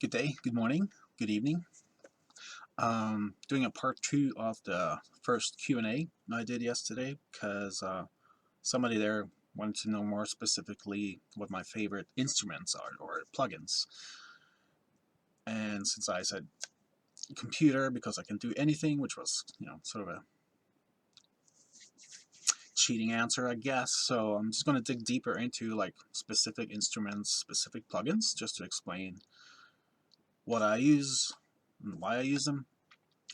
Good day, good morning, good evening. Doing a part 2 of the first Q&A I did yesterday because somebody there wanted to know more specifically what my favorite instruments are or plugins. And since I said computer because I can do anything, which was, sort of a cheating answer, I guess. So I'm just going to dig deeper into like specific instruments, specific plugins, just to explain what I use and why I use them.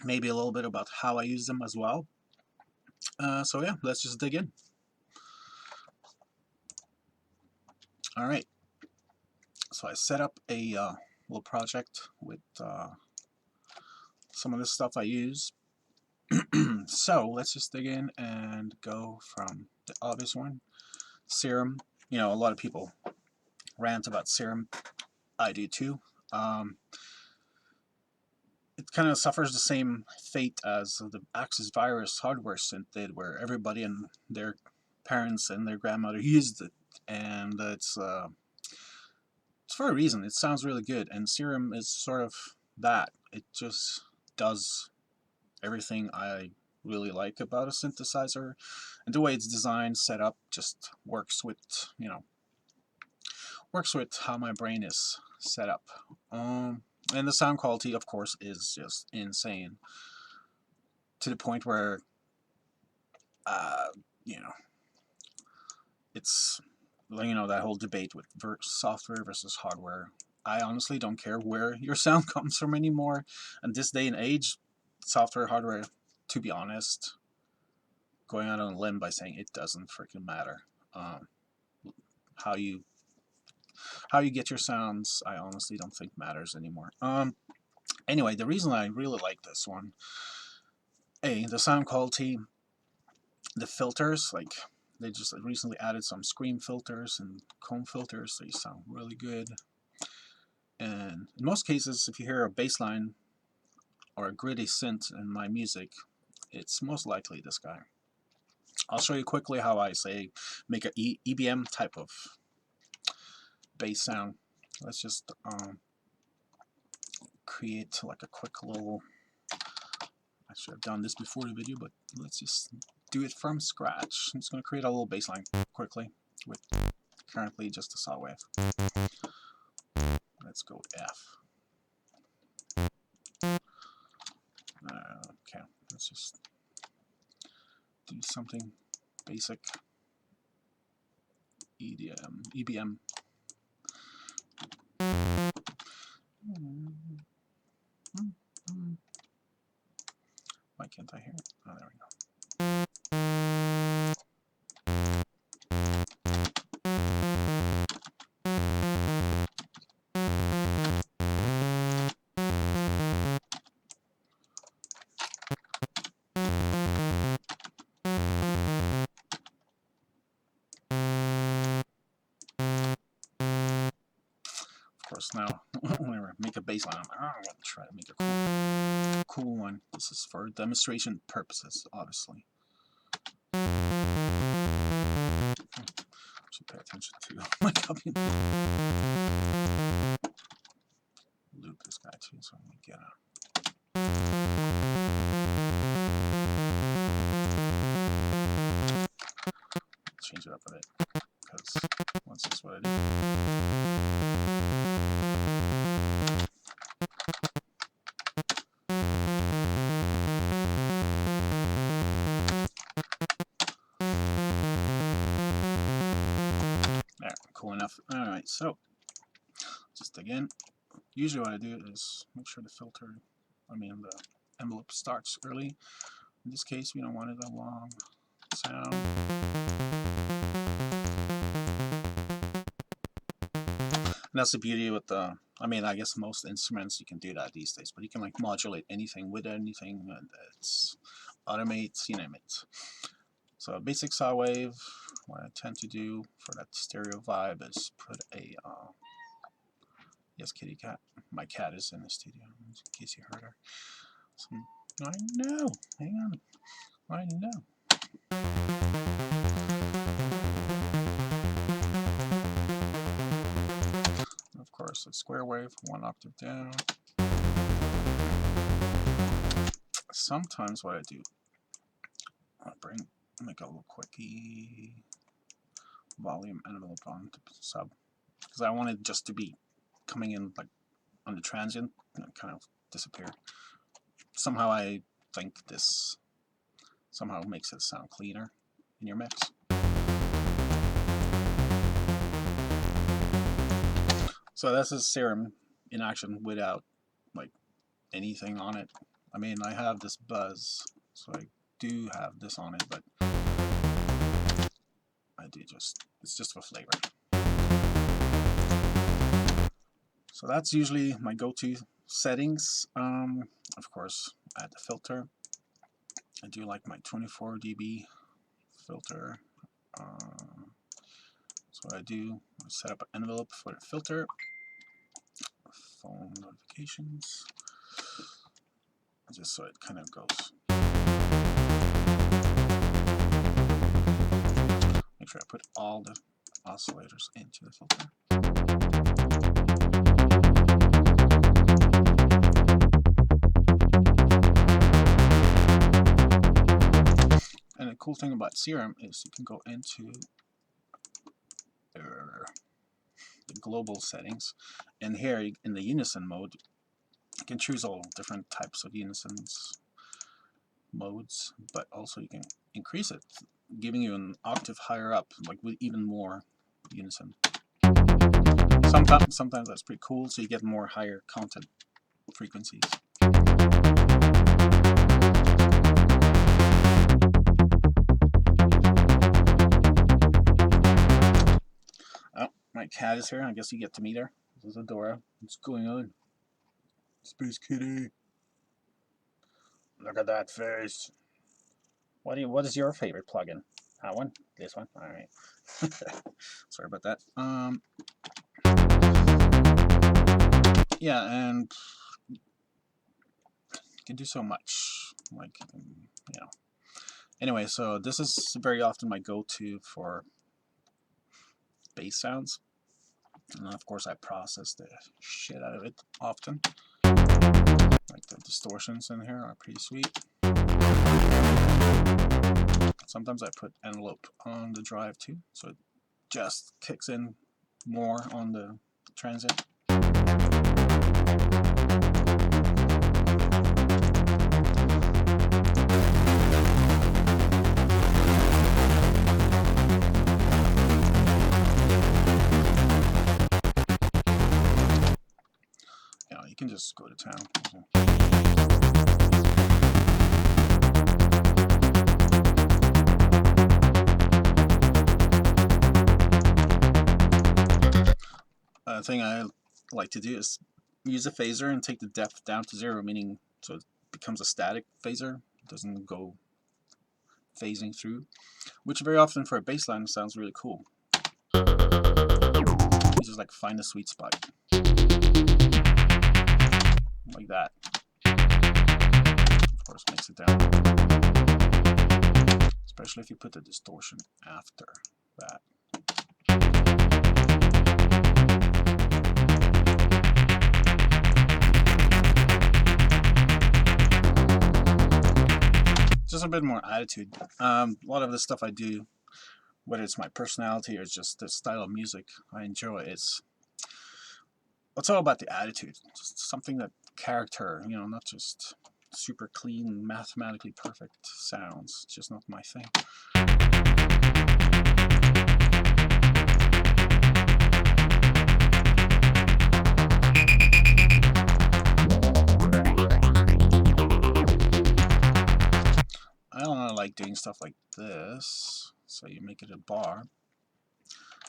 Maybe a little bit about how I use them as well. So yeah, let's just dig in. Alright, so I set up a little project with some of the stuff I use. So let's just dig in and go from the obvious one, Serum. A lot of people rant about Serum. I do too. It kind of suffers the same fate as the Axis Virus hardware synth did, where everybody and their parents and their grandmother used it, and it's for a reason. It sounds really good, and Serum is sort of that. It just does everything I really like about a synthesizer, and the way it's designed, set up, just works with how my brain is set up. And the sound quality, of course, is just insane, to the point where it's that whole debate with software versus hardware. I honestly don't care where your sound comes from anymore. And this day and age, software, hardware, to be honest, going out on a limb by saying it doesn't freaking matter. How you get your sounds, I honestly don't think matters anymore. Anyway, the reason I really like this one, the sound quality, the filters, like they just recently added some scream filters and comb filters. They sound really good. And in most cases, if you hear a bass line or a gritty synth in my music, it's most likely this guy. I'll show you quickly how I make an EBM type of bass sound. Let's just create like a quick little, I should have done this before the video, but let's just do it from scratch. I'm just going to create a little bass line quickly with currently just a saw wave. Let's go F. Okay, let's just do something basic. EBM. Why can't I hear it? Oh, there we go. Of course, now whenever I make a bass line, I'm going to try to make a cool one. This is for demonstration purposes, obviously. Should pay attention to my copy. Loop this guy too, so we get a. Change it up a bit, because once this is what I do. There, cool enough. Alright, so just again, usually what I do is make sure the the envelope starts early. In this case, we don't want it a long sound. And that's the beauty with the, I guess most instruments you can do that these days, but you can like modulate anything with anything, and it's automate, you name it. So a basic saw wave, what I tend to do for that stereo vibe is put a, yes, kitty cat. My cat is in the studio, in case you heard her. So, I know, hang on, I know. Of course, a square wave, 1 octave down. Sometimes what I do, make a little quickie volume envelope on the sub, because I want it just to be coming in like on the transient and kind of disappear. Somehow I think this somehow makes it sound cleaner in your mix. So this is Serum in action without like anything on it. I mean, I have this buzz, so I do have this on it, but it's just for flavor. So that's usually my go-to settings. Of course, add the filter. I do like my 24 dB filter. So what I do, I set up an envelope for the filter, phone notifications, just so it kind of goes. Make sure I put all the oscillators into the filter. And the cool thing about Serum is you can go into the global settings, and here in the unison mode you can choose all different types of unisons modes, but also you can increase it, giving you an octave higher up, like with even more unison. Sometimes that's pretty cool, so you get more higher content frequencies. My cat is here. I guess you get to meet her. This is Adora. What's going on? Space Kitty. Look at that face. What is your favorite plugin? That one? This one? Alright. Sorry about that. Yeah, and you can do so much. Like, you know. Anyway, so this is very often my go-to for bass sounds. And of course I process the shit out of it often. Like the distortions in here are pretty sweet. Sometimes I put envelope on the drive too, so it just kicks in more on the transient. You can just go to town. The thing I like to do is use a phaser and take the depth down to 0, meaning so it becomes a static phaser. It doesn't go phasing through, which very often for a bass line sounds really cool. You just like find a sweet spot. Like that. Of course, mix it down. Especially if you put the distortion after that. Just a bit more attitude. A lot of the stuff I do, whether it's my personality or just the style of music I enjoy, it's all about the attitude. Just something that character, you know, not just super clean, mathematically perfect sounds. It's just not my thing. I don't like doing stuff like this, so you make it a bar.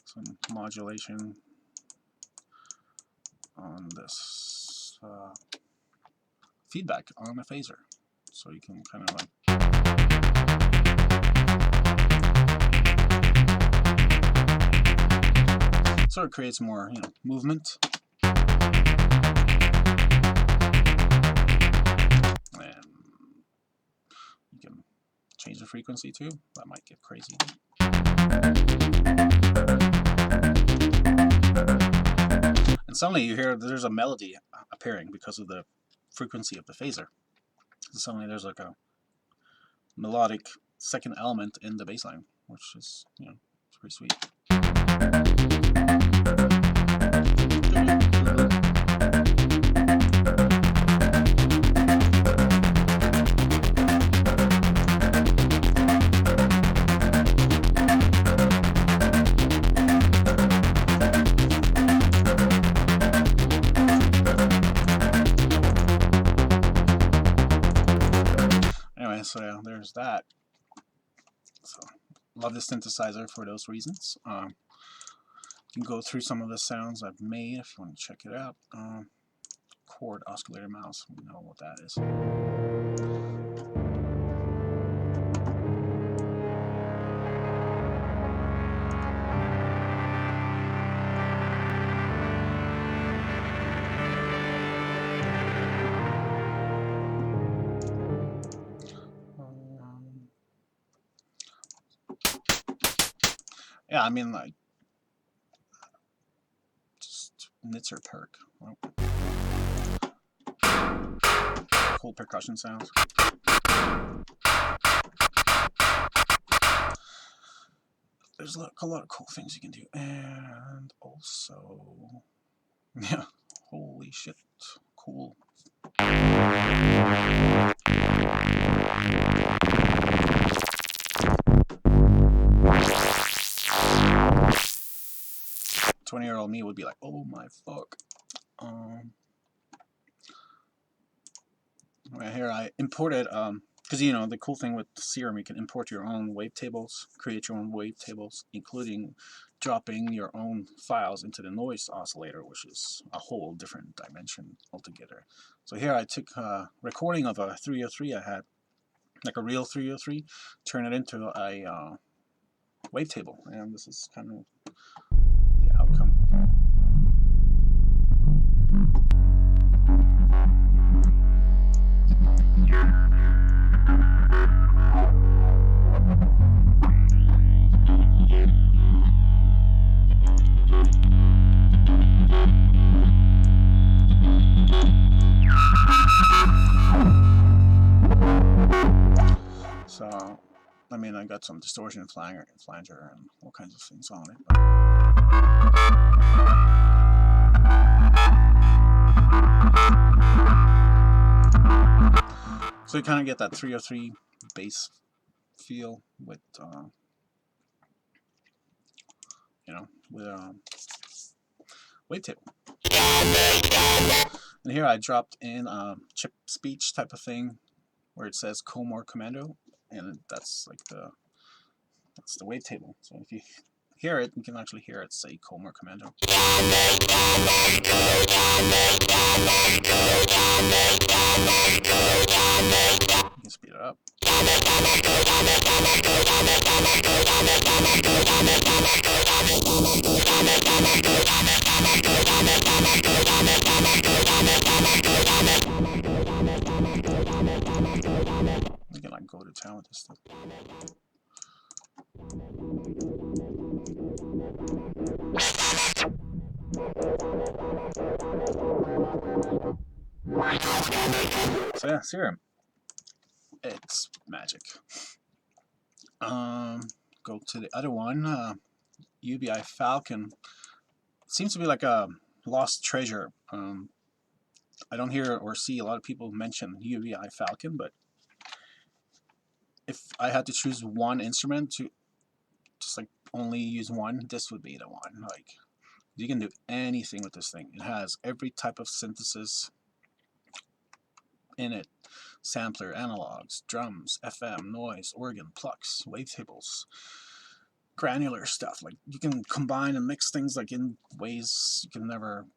Some modulation on this feedback on a phaser, so you can kind of like so it creates more, you know, movement. And you can change the frequency too. That might get crazy. And suddenly you hear there's a melody appearing because of the frequency of the phaser. So suddenly there's like a melodic second element in the bass line, which is, you know, it's pretty sweet. Anyway, so yeah, there's that. So love this synthesizer for those reasons. You can go through some of the sounds I've made if you want to check it out. Chord oscillator mouse, we know what that is. Yeah, I mean, like, just Nitzer perk. Well, cool percussion sounds. There's a lot of cool things you can do, and also, yeah, holy shit, cool. 20-year-old me would be like, oh my fuck. Right here I imported, because you know the cool thing with Serum, you can import your own wavetables, create your own wavetables, including dropping your own files into the noise oscillator, which is a whole different dimension altogether. So here I took a recording of a 303 I had, like a real 303, turn it into a wavetable, and this is kind of the outcome. So, I mean, I got some distortion flanger and all kinds of things on it. So you kind of get that 303 bass feel with, you know, with wavetable. And here I dropped in chip speech type of thing, where it says Comor Commando, and that's like the wavetable. So if you hear it, you can actually hear it say Comor Commando. You can speed it up. You can like go to town with this stuff. So yeah, Serum. It's magic. Go to the other one, UVI Falcon. It seems to be like a lost treasure. I don't hear or see a lot of people mention UVI Falcon, but if I had to choose one instrument to just like only use one, this would be the one. Like, you can do anything with this thing. It has every type of synthesis in it. Sampler, analogs, drums, FM, noise, organ, plucks, wavetables, granular stuff. Like, you can combine and mix things like in ways you can never.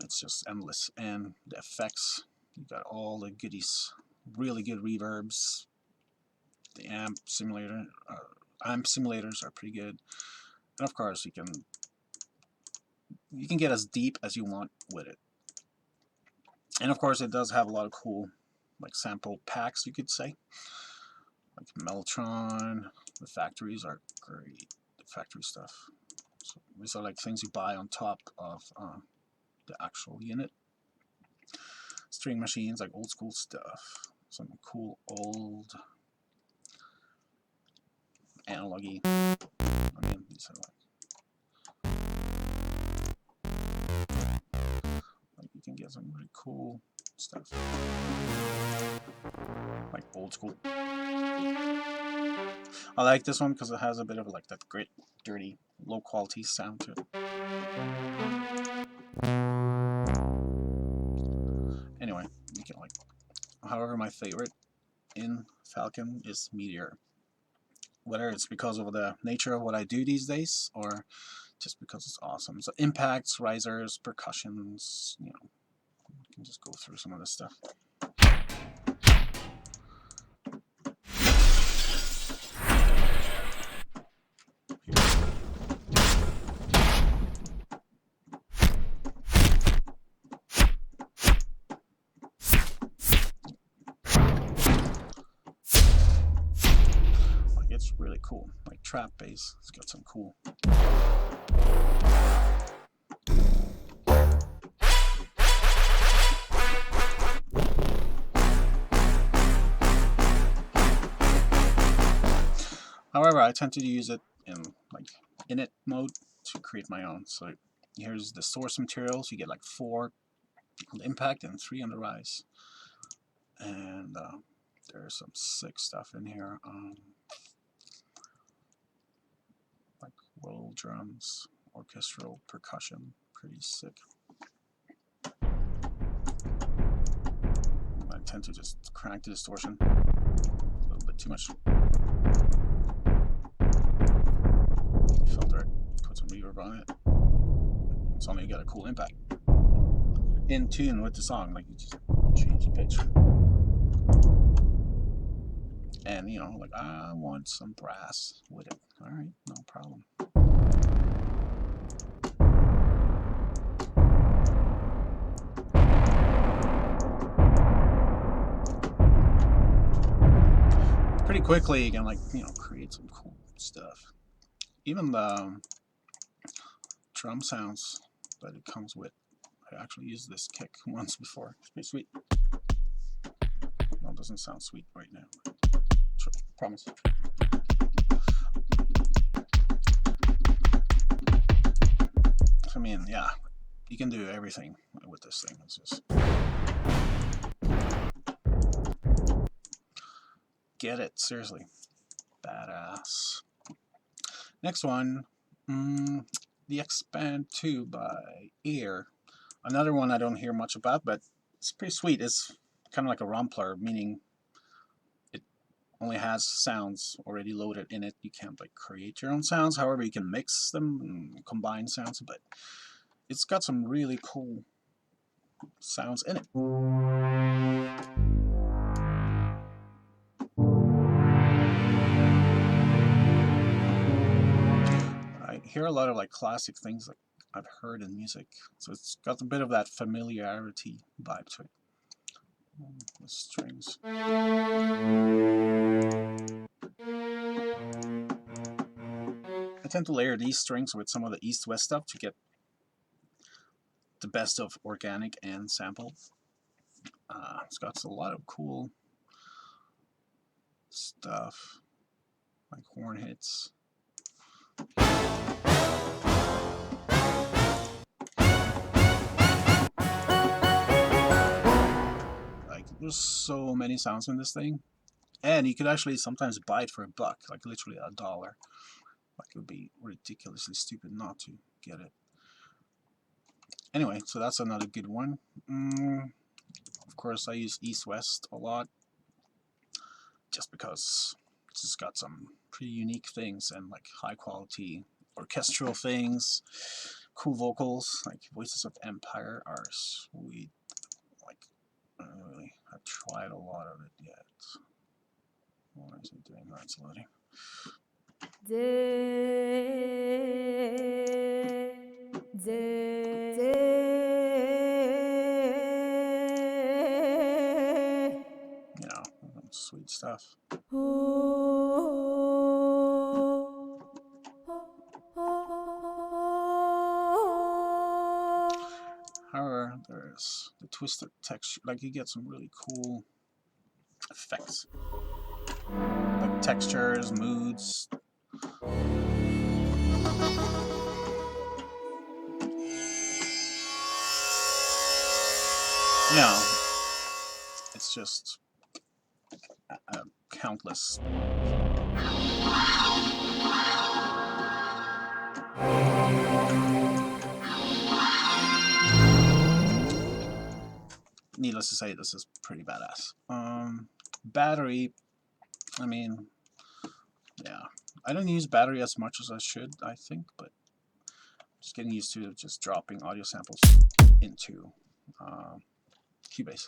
It's just endless. And the effects, you got all the goodies. Really good reverbs. The amp simulators are pretty good. And of course, you can get as deep as you want with it. And of course, it does have a lot of cool, like, sample packs, you could say. Like Mellotron. The factories are great. The factory stuff. So these are like things you buy on top of the actual unit. String machines, like old school stuff. Some cool old analogy. I mean, these are like you can get some really cool stuff, like old school. I like this one because it has a bit of like that grit, dirty, low quality sound to it. Anyway, you can like. However, my favorite in Falcon is Meteor. Whether it's because of the nature of what I do these days, or just because it's awesome. So impacts, risers, percussions, you know, you can just go through some of this stuff. Like it's really cool. Like trap bass, it's got some cool. However, I tend to use it in like init mode to create my own. So here's the source materials. You get like 4 on the impact and 3 on the rise. And there's some sick stuff in here. Like roll drums, orchestral percussion, pretty sick. I tend to just crank the distortion a little bit too much. Filter it, put some reverb on it. Suddenly you get a cool impact. In tune with the song, like you just change the pitch. And you know, like I want some brass with it. Alright, no problem. Pretty quickly you can like, you know, create some cool stuff. Even the drum sounds that it comes with. I actually used this kick once before. It's pretty sweet. Well, it doesn't sound sweet right now. Sure, promise. I mean, yeah, you can do everything with this thing. It's just get it, seriously. Badass. Next one, the Expand 2 by Ear. Another one I don't hear much about, but it's pretty sweet. It's kind of like a rompler, meaning it only has sounds already loaded in it. You can't like create your own sounds. However, you can mix them and combine sounds, but it's got some really cool sounds in it. I hear a lot of like classic things that I've heard in music, so it's got a bit of that familiarity vibe to it. The strings. I tend to layer these strings with some of the EastWest stuff to get the best of organic and sample. It's got a lot of cool stuff, like horn hits. Like, there's so many sounds in this thing, and you could actually sometimes buy it for $1, like literally $1. Like, it would be ridiculously stupid not to get it. Anyway, so that's another good one. Of course, I use EastWest a lot, just because it's just got some pretty unique things and like high quality orchestral things, cool vocals. Like Voices of Empire are sweet. Like, really, I've tried a lot of it yet. What is it doing? Oh, it's loading. You know, sweet stuff. this. The twisted texture, like you get some really cool effects, like textures, moods. Yeah, it's just countless. Needless to say, this is pretty badass. Battery, I mean, yeah, I don't use battery as much as I should, I think, but I'm just getting used to just dropping audio samples into Cubase.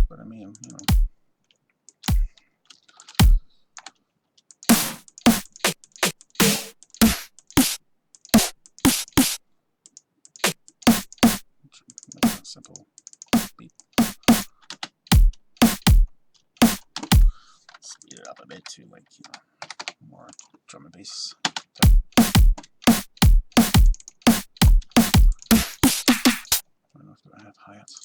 But I mean, you know. Make a simple beat. Speed it up a bit to, like, you know, more drum and bass. I don't know if I have hi-hats.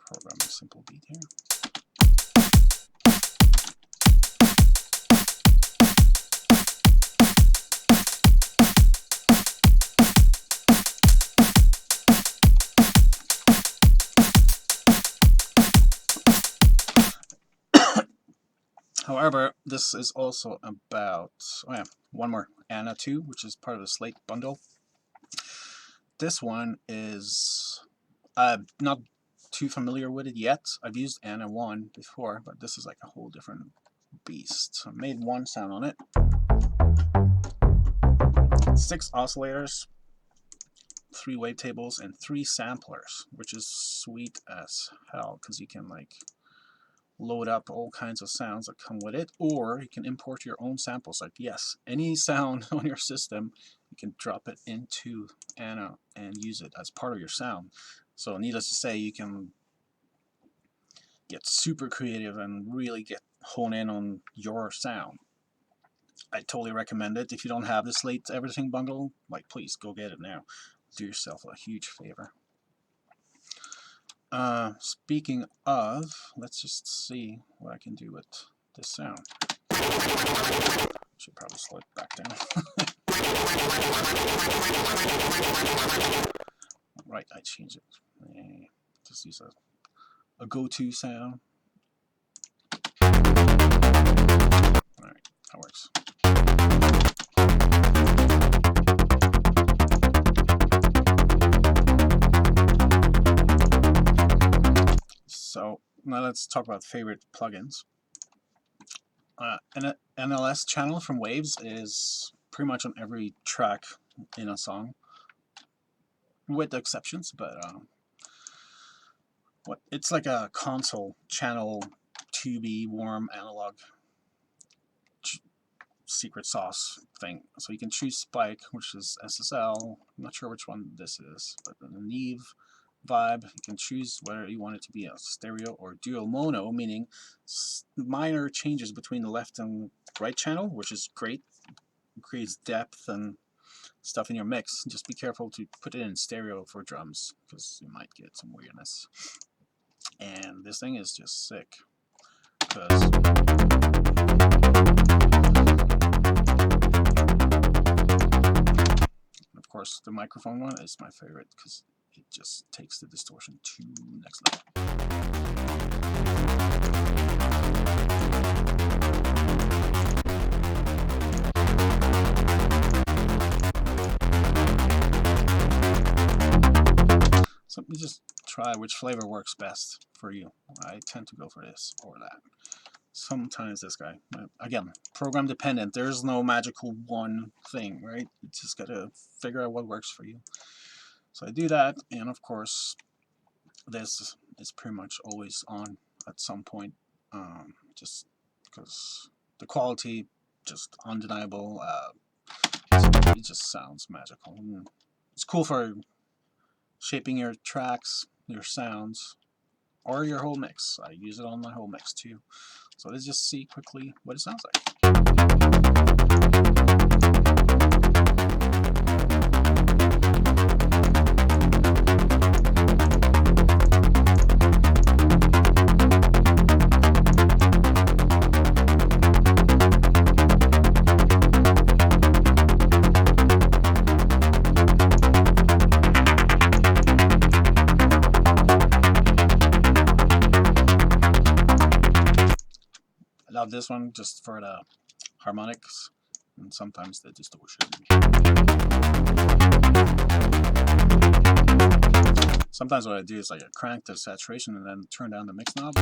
Program a simple beat here. However, this is also about, oh yeah, one more, Anna 2, which is part of the Slate bundle. This one is, not too familiar with it yet. I've used Anna 1 before, but this is like a whole different beast. So I made one sound on it. 6 oscillators, 3 wavetables, and 3 samplers, which is sweet as hell, because you can like load up all kinds of sounds that come with it, or you can import your own samples. Like, yes, any sound on your system, you can drop it into Anna and use it as part of your sound. So needless to say, you can get super creative and really hone in on your sound. I totally recommend it. If you don't have the Slate Everything bundle, like, please go get it now. Do yourself a huge favor. Speaking of, let's just see what I can do with this sound. Should probably slow it back down. Right, I changed it. Just use a go-to sound. Alright, that works. So now let's talk about favorite plugins. An NLS channel from Waves is pretty much on every track in a song, with exceptions, but it's like a console channel 2B warm analog secret sauce thing. So you can choose Spike, which is SSL. I'm not sure which one this is, but the Neve vibe, you can choose whether you want it to be a stereo or dual mono, meaning minor changes between the left and right channel, which is great. It creates depth and stuff in your mix. Just be careful to put it in stereo for drums, because you might get some weirdness. And this thing is just sick, because of course the microphone one is my favorite, because it just takes the distortion to the next level. So you just try which flavor works best for you. I tend to go for this or that. Sometimes this guy. Again, program dependent. There's no magical one thing, right? You just gotta figure out what works for you. So I do that, and of course, this is pretty much always on at some point, just because the quality, just undeniable. It just sounds magical. It's cool for shaping your tracks, your sounds, or your whole mix. I use it on my whole mix too. So let's just see quickly what it sounds like. this one just for the harmonics and sometimes the distortion. Sometimes what I do is like I crank the saturation and then turn down the mix knob.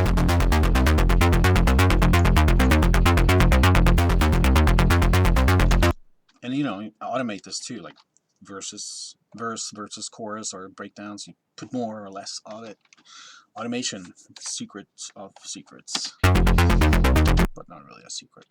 And you know, automate this too, like verse versus chorus or breakdowns. You put more or less of it. Automation, secrets of secrets, but not really a secret.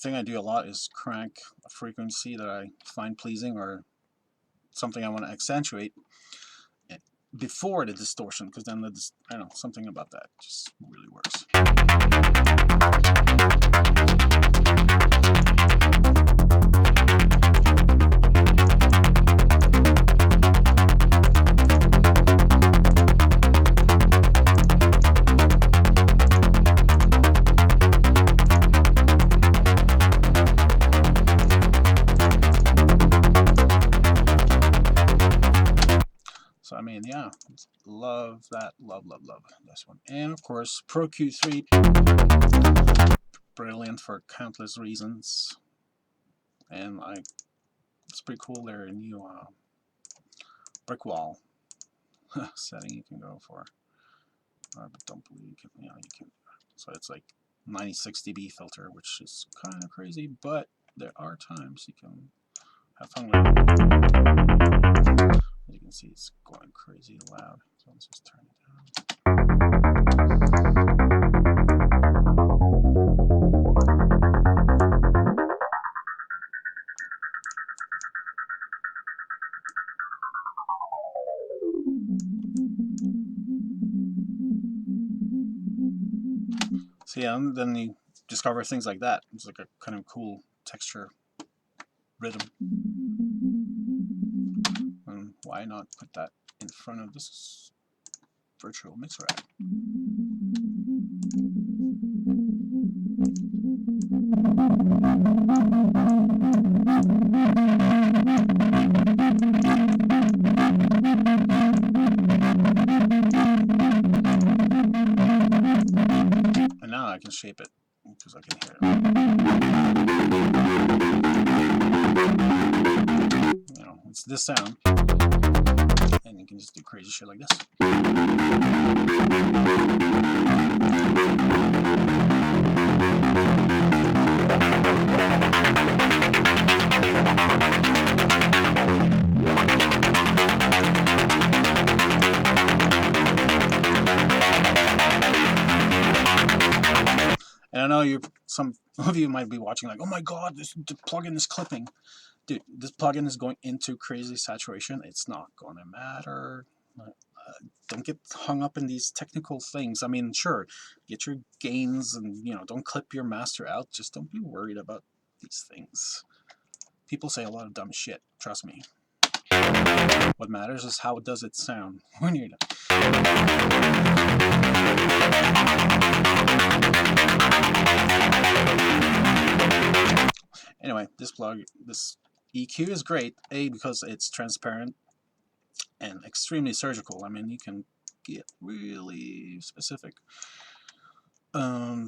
Thing I do a lot is crank a frequency that I find pleasing or something I want to accentuate before the distortion, because then I don't know, something about that just really works. So I mean, yeah, love that, love this one. And of course, ProQ 3, brilliant for countless reasons. And it's pretty cool. Their new brick wall setting you can go for. But don't believe you can. Yeah, you can. So it's like 96 dB filter, which is kind of crazy, but there are times you can have fun with it. As you can see, it's going crazy loud. So let's just turn it down. So yeah, and then you discover things like that. It's like a kind of cool texture rhythm. And why not put that in front of this virtual mix rack? And now I can shape it because I can hear it. You know, it's this sound, and you can just do crazy shit like this. And I know some of you might be watching like, oh my god, this plugin is clipping. Dude, this plugin is going into crazy saturation. It's not going to matter. Don't get hung up in these technical things. I mean, sure, get your gains and, you know, don't clip your master out. Just don't be worried about these things. People say a lot of dumb shit. Trust me. What matters is how does it sound when you're done. Anyway, this EQ is great, because it's transparent and extremely surgical. I mean, you can get really specific. Yeah,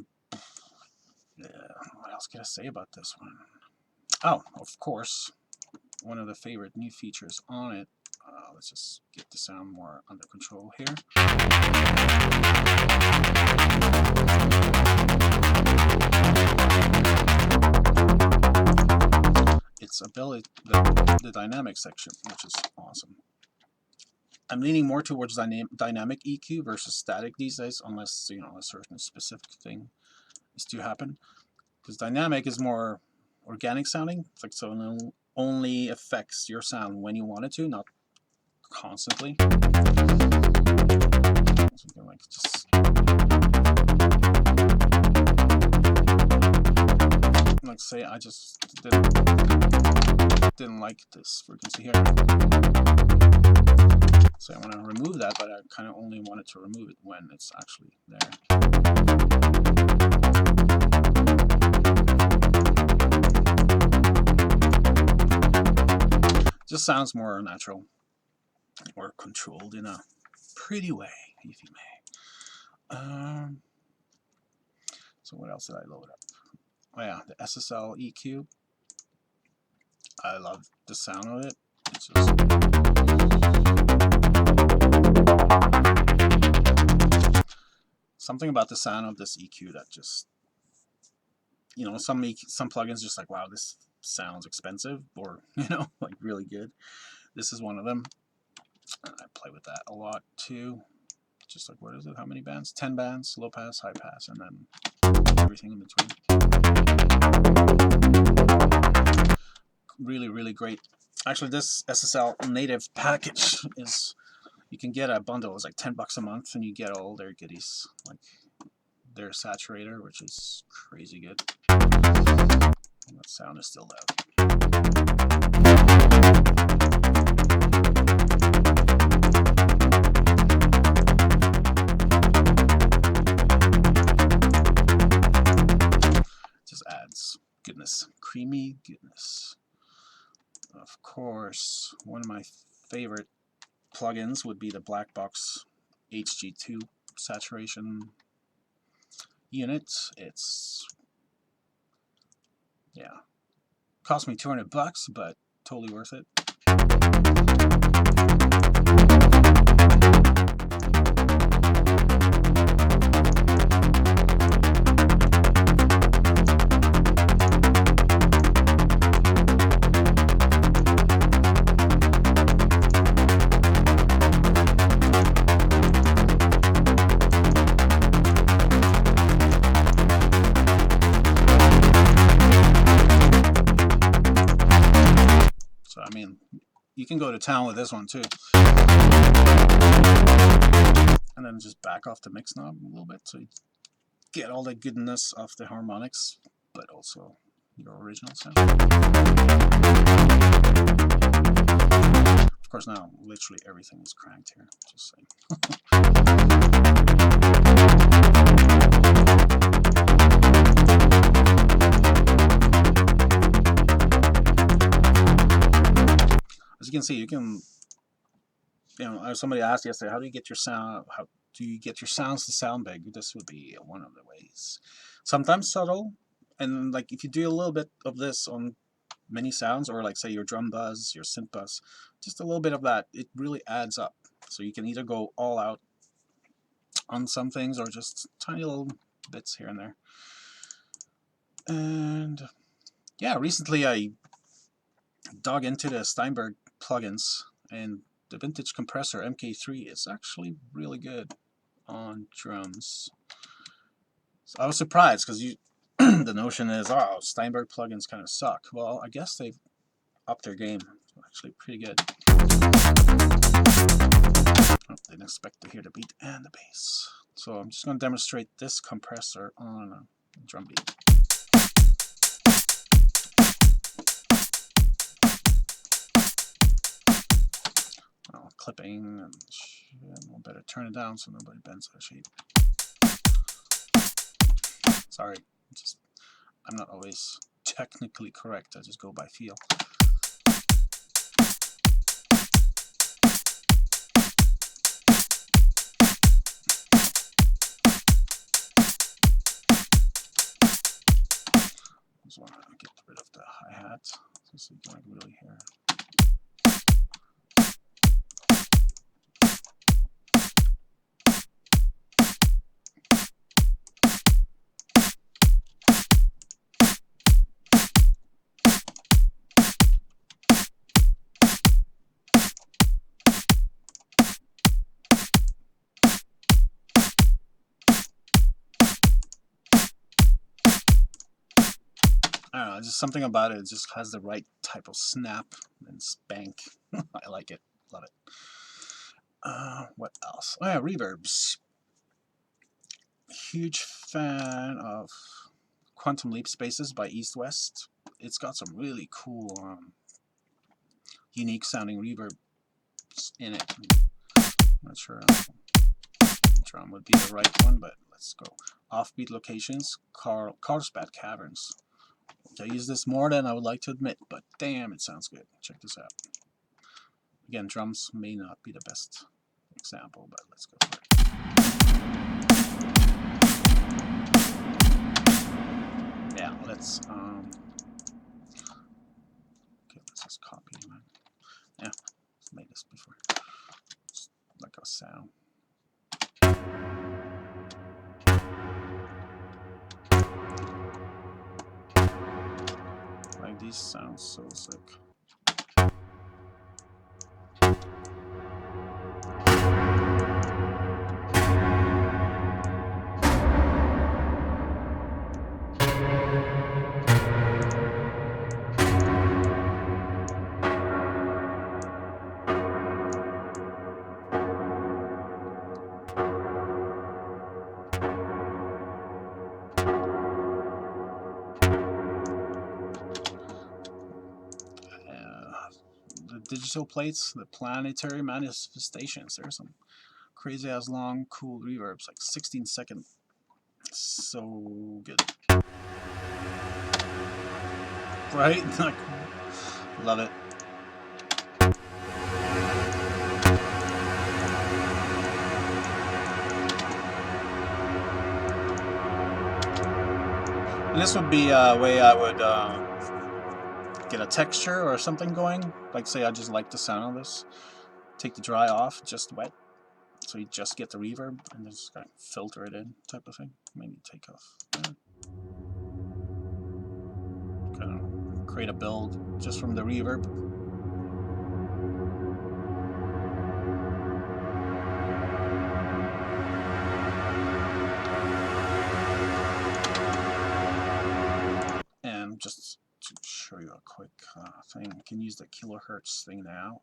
what else can I say about this one? Oh, of course, one of the favorite new features on it. Let's just get the sound more under control here. Its ability, the dynamic section, which is awesome. I'm leaning more towards dynamic EQ versus static these days, unless, you know, a certain specific thing is to happen. Because dynamic is more organic sounding. It's like, so it only affects your sound when you want it to, not constantly. So you can like just like say I just didn't like this frequency here. So I want to remove that, but I kind of only wanted to remove it when it's actually there. Just sounds more natural or controlled in a pretty way, if you may. So what else did I load up? Oh yeah, the SSL EQ. I love the sound of it. It's just something about the sound of this EQ that just, you know, some plugins just like, wow, this sounds expensive, or you know, like really good. This is one of them. I play with that a lot too. Just like, what is it? How many bands? 10 bands, low pass, high pass, and then everything in between. Really, really great. Actually, this SSL native package is, you can get a bundle. It's like $10 a month, and you get all their goodies, like their saturator, which is crazy good. And that sound is still loud. Just adds goodness, creamy goodness. Of course, one of my favorite plugins would be the Blackbox HG2 saturation unit. It's, yeah, cost me $200, but totally worth it. So I mean, you can go to town with this one too. And then just back off the mix knob a little bit so you get all the goodness of the harmonics, but also your original sound. Of course now, literally everything is cranked here, just saying. As you can see, you can, you know, somebody asked yesterday, how do you get your sound, how do you get your sounds to sound big? This would be one of the ways. Sometimes subtle, and like if you do a little bit of this on many sounds, or like say your drum buzz, your synth buzz, just a little bit of that, it really adds up. So you can either go all out on some things or just tiny little bits here and there. And yeah, recently I dug into the Steinberg plugins, and the vintage compressor MK3 is actually really good on drums. So I was surprised because the notion is, oh, Steinberg plugins kind of suck. Well, I guess they've upped their game. It's actually pretty good. Oh, didn't expect to hear the beat and the bass. So I'm just going to demonstrate this compressor on a drum beat. Well, clipping and shit. We'll better turn it down so nobody bends that shape. Sorry, I'm not always technically correct. I just go by feel. Just want to get rid of the hi-hat so you can like really hear. I don't know, just something about it. It just has the right type of snap and spank. I like it. Love it. What else? Oh yeah, reverbs. Huge fan of Quantum Leap Spaces by EastWest. It's got some really cool, unique sounding reverbs in it. I'm not sure drum would be the right one, but let's go. Offbeat Locations, Carlsbad Caverns. I use this more than I would like to admit, but damn, it sounds good. Check this out. Again, drums may not be the best example, but let's go for it. Yeah, let's okay, let's just copy it. Yeah, I've made this before. Just like a sound. Like these sound so sick. The digital plates, the planetary manifestations. There's some crazy ass long, cool reverbs, like 16-second. So good. Right? Like, love it. And this would be a way I would get a texture or something going. Like say I just like the sound of this. Take the dry off, just wet. So you just get the reverb and just kind of filter it in type of thing. Maybe take off. Kind of create a build just from the reverb. And just to show you a quick thing, I can use the kilohertz thing now.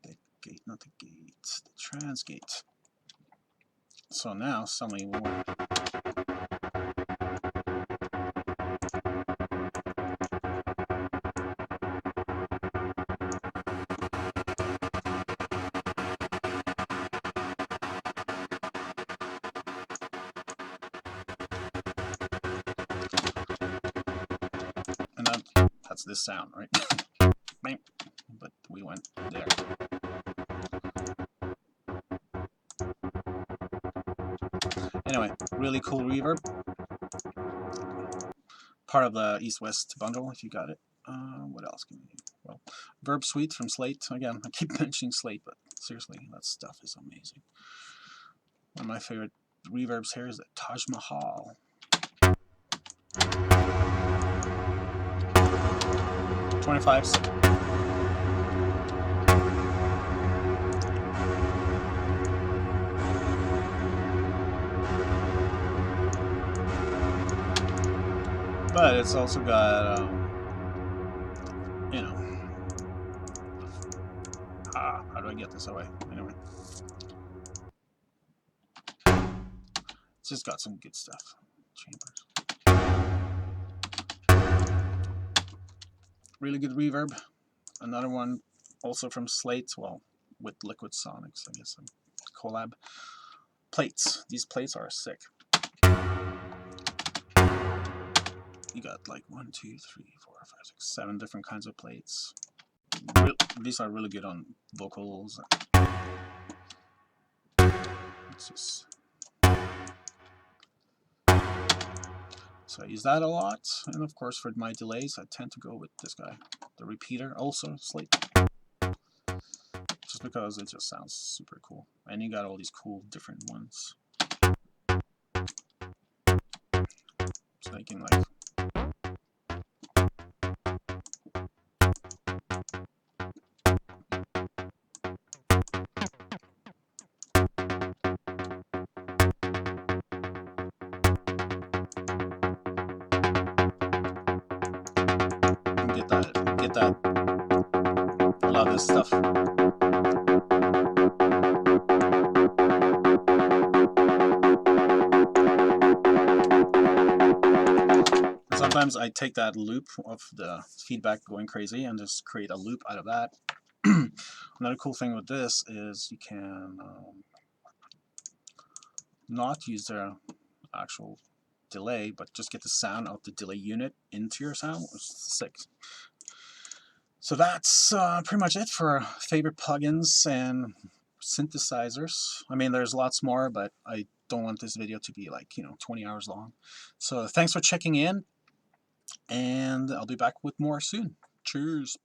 The gate, not the gate, the transgate. So now suddenly we're and that's this sound, right? But we went there. Anyway, really cool reverb. Part of the EastWest bundle, if you got it. What else can we do? Well, Verb Suite from Slate. Again, I keep mentioning Slate, but seriously, that stuff is amazing. One of my favorite reverbs here is the Taj Mahal. .25s. But it's also got, you know, how do I get this away? Anyway, it's just got some good stuff. Chambers. Really good reverb. Another one also from Slate, well, with Liquid Sonics, I guess, a collab. Plates. These plates are sick. You got like 1, 2, 3, 4, 5, 6, 7 different kinds of plates. These are really good on vocals. It's just... So I use that a lot, and of course for my delays I tend to go with this guy, the repeater, also Slate. Just because it just sounds super cool. And you got all these cool different ones. So you can like... Get that. I love this stuff. sometimes I take that loop of the feedback going crazy and just create a loop out of that. Another cool thing with this is you can not use the actual delay, but just get the sound of the delay unit into your sound, which is sick. So that's pretty much it for favorite plugins and synthesizers. I mean, there's lots more, but I don't want this video to be like, 20 hours long. So thanks for checking in, and I'll be back with more soon. Cheers.